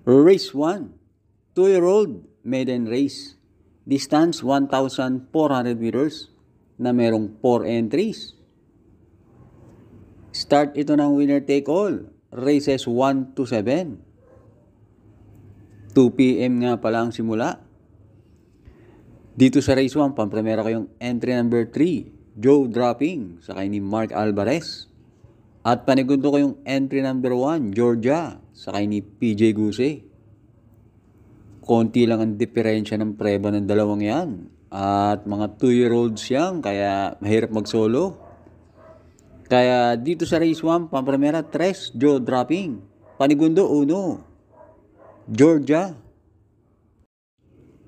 Race 1, 2-year-old maiden race. Distance 1,400 meters na merong 4 entries. Start ito ng winner take all. Races 1 to 7. 2 p.m. nga pala ang simula. Dito sa race 1, pampremera ko yung entry number 3, Joe Dropping, sakay ni Mark Alvarez. At panigundo ko yung entry number 1, Georgia, sakay ni PJ Guse. Konti lang ang diferensya ng preba ng dalawang yan. At mga 2-year-olds yan, kaya mahirap mag-solo. Kaya dito sa race 1, pampremera 3, Joe Dropping. Panigundo 1, Georgia.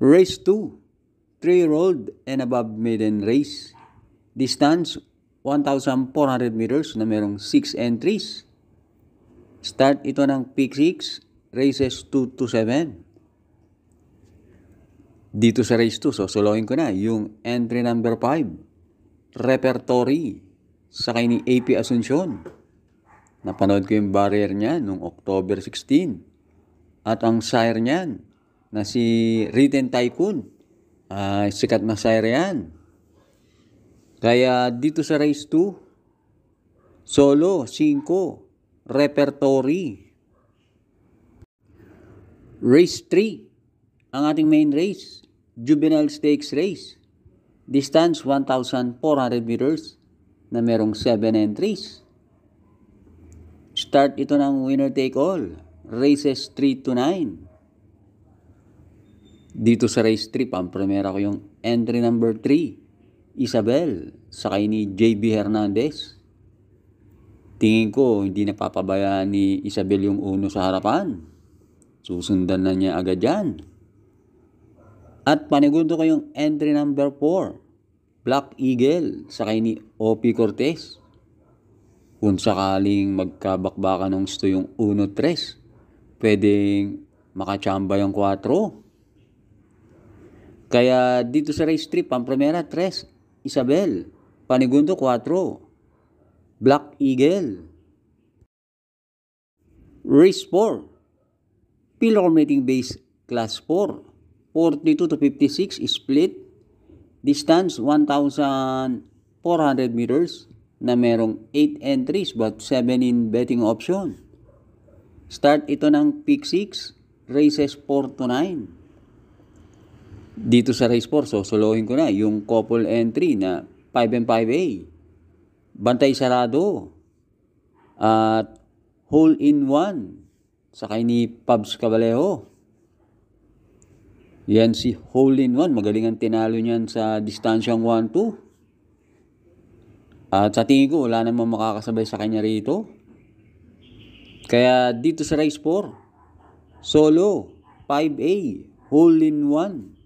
Race 2, 3-year-old and above maiden race. Distance 1,400 meters na merong 6 entries. Start ito ng pick 6, races 2 to 7. Dito sa race 2, solohin ko na yung entry number 5, Repertory, sakay ni AP Asuncion. Napanood ko yung barrier niya noong October 16. At ang sire niyan na si Written Tycoon, sikat na sire yan. Kaya dito sa race 2, solo 5, Repertory. Race 3, ang ating main race, Juvenile Stakes Race. Distance 1,400 meters na merong 7 entries. Start ito ng winner take all, races 3 to 9. Dito sa race 3, pampremera ko yung entry number 3, Isabel, sakay ni JB Hernandez. Tingin ko, hindi napapabayaan ni Isabel yung uno sa harapan. Susundan na niya agad yan. At panigundo ko yung entry number 4, Black Eagle, sakay ni OP Cortez. Kung sakaling magkabakbakan ng gusto yung 1-3, pwedeng makachamba yung 4. Kaya dito sa race 3, pampremera 3, Isabel, panigundo 4, Black Eagle. Race 4, Pillar Mating Base Class 4, 42 to 56 split. Distance 1,400 meters na merong 8 entries but 7 in betting option. Start ito ng pick 6, races 4 to 9. Dito sa race 4, solohin ko na yung couple entry na 5 and 5A. Bantay sarado. At hole in 1, sakay ni Pabs Cabalejo. Yan si hole in 1, magaling ang tinalo niyan sa distansyang 1-2. At sa tingin ko, wala namang makakasabay sa kanya rito. Kaya dito sa race 4, solo, 5A, hole in 1.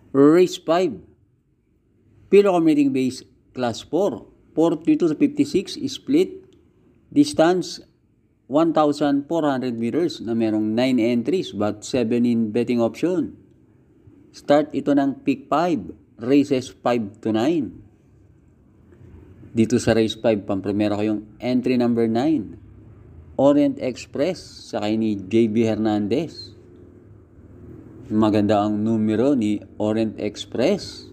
Race 5, Pillar Mating Base Class 4, 42 to 56 split. Distance 1,400 meters na merong 9 entries but 7 in betting option. Start ito ng pick 5, races 5 to 9. Dito sa race 5, pampremera ko yung entry number 9, Orient Express, sakay ni JB Hernandez. Maganda ang numero ni Orient Express.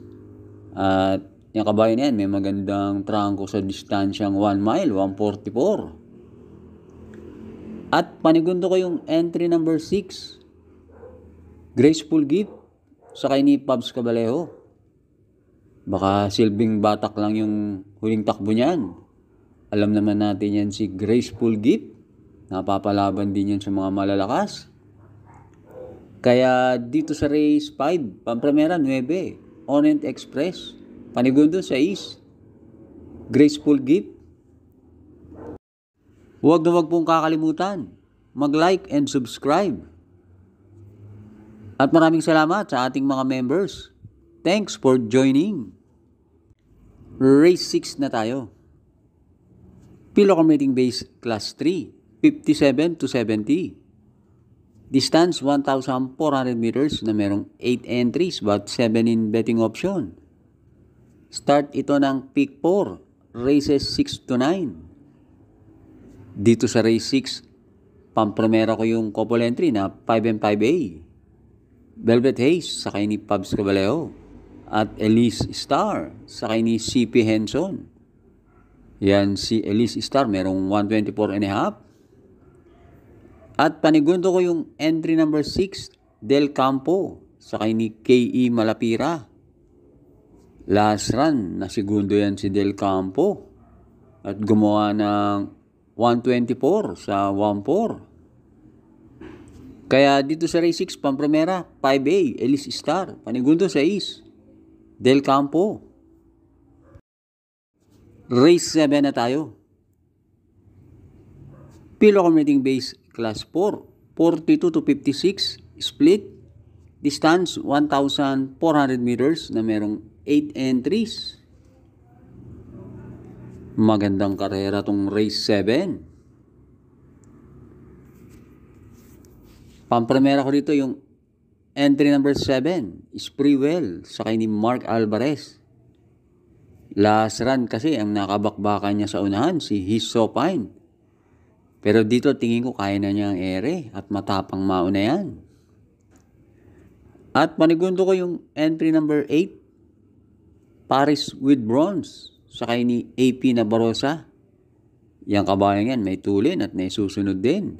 At yung kabayo na yan, may magandang trangko sa distansyang 1 mile, 144. At panigundo ko yung entry number 6, Graceful Gift, sakay ni Pabs Cabalejo. Baka silbing batak lang yung huling takbo niyan. Alam naman natin yan si Graceful Gift. Napapalaban din yan sa mga malalakas. Kaya dito sa race 5, pampremera 9, Orient Express. Panigundo 6, Graceful Gift. Huwag na huwag pong kakalimutan, mag-like and subscribe. At maraming salamat sa ating mga members. Thanks for joining. Race 6 na tayo. Pillar Mating Base Class 3, 57 to 70. Distance 1,400 meters na merong 8 entries but 7 in betting option. Start ito ng pick 4, races 6 to 9. Dito sa race 6, Pampremera ko yung couple entry na 5 and 5A. Velvet Haze, sakay ni Pabs Caballero. At Elise Star, sakay ni CP Henson. Yan, si Elise Star, merong 124 and a half. At panigundo ko yung entry number 6, Del Campo, sakay ni K.E. Malapira. Last run, nasigundo yan si Del Campo. At gumawa ng 124 sa 1-4. Kaya dito sa race 6, pampremera, 5A, Elise Star. Panigundo sa East, Del Campo. Race 7 na tayo. Pilo Commuting Base Class 4, 42 to 56, split. Distance, 1,400 meters na merong 8 entries. Magandang karera tong race 7. Pampremera ko dito yung entry number 7, Spreewell, sakay ni Mark Alvarez. Last run kasi ang nakabakbakan niya sa unahan, si He's So Fine. Pero dito tingin ko kaya na niya ang ere at matapang mauna yan. At panigundo ko yung entry number 8, Paris with Bronze, sakay ni AP Nabarosa. Yang kabayan yan, may tulin at may susunod din.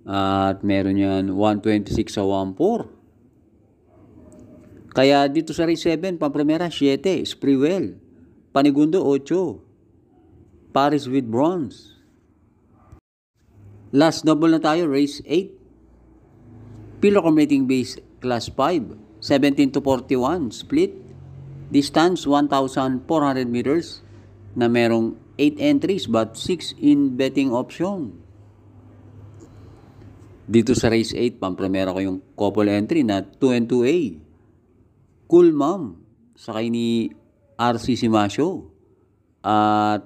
At meron yan 126 sa 1-4. Kaya dito sa race 7, pampremera 7, Spreewell. Panigundo 8, Paris with Bronze. Last double na tayo, race 8. Pilo Commuting Base Class 5, 17 to 41, split. Distance 1,400 meters na merong 8 entries but 6 in betting option. Dito sa race 8, pampremera ko yung couple entry na 2 and 2A. Cool Mom, sakay ni RC Simasio. At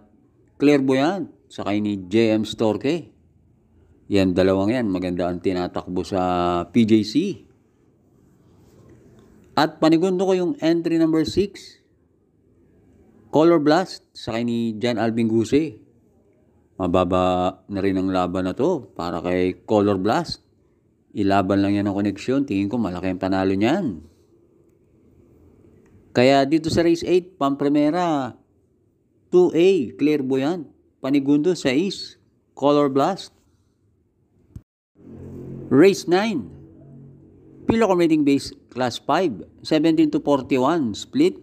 Clairvoyant, sakay ni JM Storke. Yan, dalawang yan. Maganda ang tinatakbo sa PJC. At panigundo ko yung entry number 6, Color Blast, sakay ni John Alvin Guse. Mababa na rin ang laban na to para kay Color Blast. Ilaban lang yan ang koneksyon. Tingin ko malaki ang panalo niyan. Kaya dito sa race 8, pampremera 2A, Clairvoyant. Panigundo sa East, Color Blast. Race 9, Pilo Commuting Base Class 5, 17 to 41, split.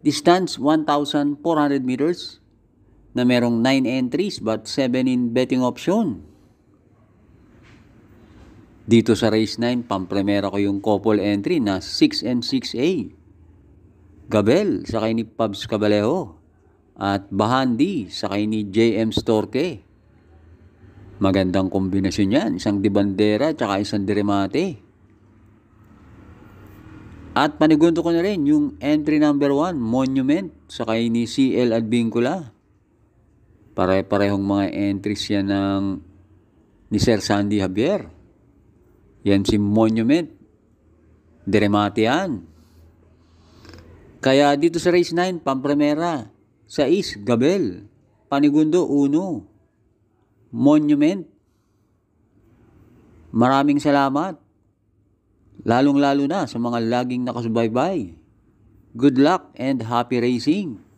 Distance 1,400 meters na merong 9 entries but 7 in betting option. Dito sa race 9, pampremera ko yung couple entry na 6 and 6A. Gabel, sakay ni Pabs Caballero. At Bahandi, sakay ni JM Storke. Magandang kombinasyon yan. Isang dibandera at isang diremate. At panigundo ko na rin yung entry number 1, Monument, sakay ni CL Advincula. Pare-parehong mga entries yan ni Sir Sandy Javier. Yan si Monument. Diremate yan. Kaya dito sa race 9, pampremera, sa East, Gabel. Panigundo, 1, Monument. Maraming salamat. Lalong-lalo na sa mga laging nakasubaybay. Good luck and happy racing!